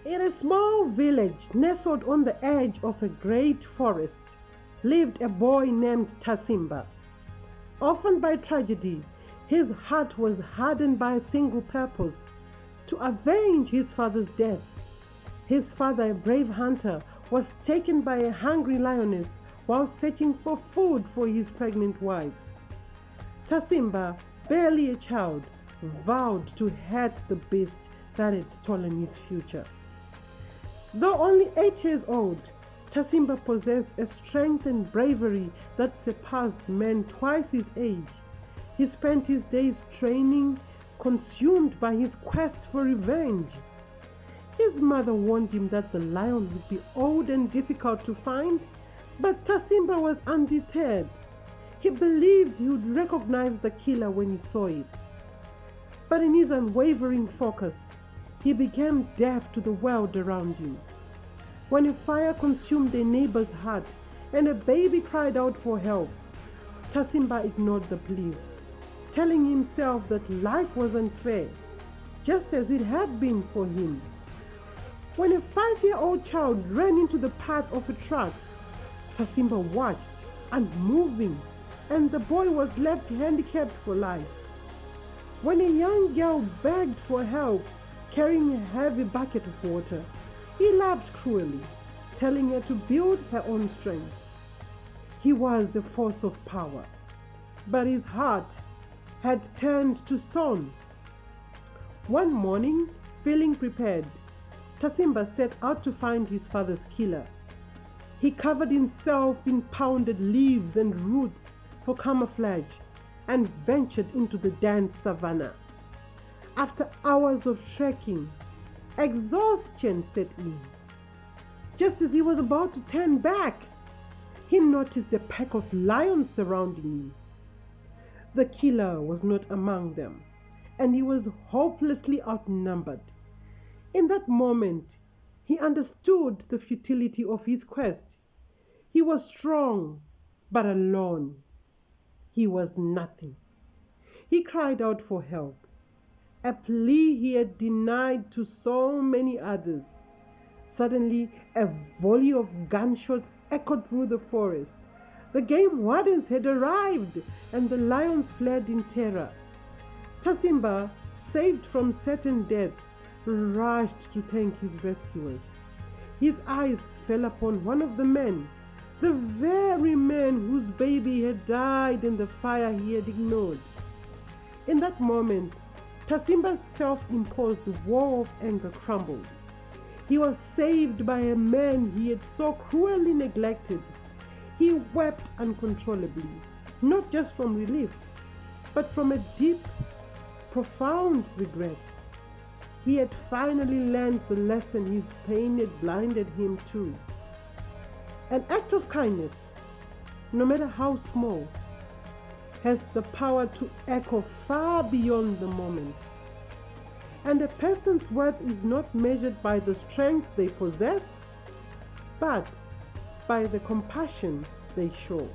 In a small village nestled on the edge of a great forest lived a boy named Tasimba. Orphaned by tragedy, his heart was hardened by a single purpose: to avenge his father's death. His father, a brave hunter, was taken by a hungry lioness while searching for food for his pregnant wife. Tasimba, barely a child, vowed to hurt the beast that had stolen his future. Though only 8 years old, Tasimba possessed a strength and bravery that surpassed men twice his age. He spent his days training, consumed by his quest for revenge. His mother warned him that the lion would be old and difficult to find, but Tasimba was undeterred. He believed he would recognize the killer when he saw it. But in his unwavering focus, he became deaf to the world around him. When a fire consumed a neighbor's hut and a baby cried out for help, Tasimba ignored the pleas, telling himself that life was unfair, just as it had been for him. When a 5-year-old child ran into the path of a truck, Tasimba watched, unmoving, and the boy was left handicapped for life. When a young girl begged for help, carrying a heavy bucket of water, he laughed cruelly, telling her to build her own strength. He was a force of power, but his heart had turned to stone. One morning, feeling prepared, Tasimba set out to find his father's killer. He covered himself in pounded leaves and roots for camouflage and ventured into the dense savannah. After hours of trekking, exhaustion set in. Just as he was about to turn back, he noticed a pack of lions surrounding him. The killer was not among them, and he was hopelessly outnumbered. In that moment, he understood the futility of his quest. He was strong, but alone. He was nothing. He cried out for help, a plea he had denied to so many others. Suddenly, a volley of gunshots echoed through the forest. The game wardens had arrived, and the lions fled in terror. Tasimba, saved from certain death, rushed to thank his rescuers. His eyes fell upon one of the men, the very man whose baby had died in the fire he had ignored. In that moment, Tasimba's self-imposed wall of anger crumbled. He was saved by a man he had so cruelly neglected. He wept uncontrollably, not just from relief, but from a deep, profound regret. He had finally learned the lesson his pain had blinded him to. An act of kindness, no matter how small, has the power to echo far beyond the moment. And a person's worth is not measured by the strength they possess, but by the compassion they show.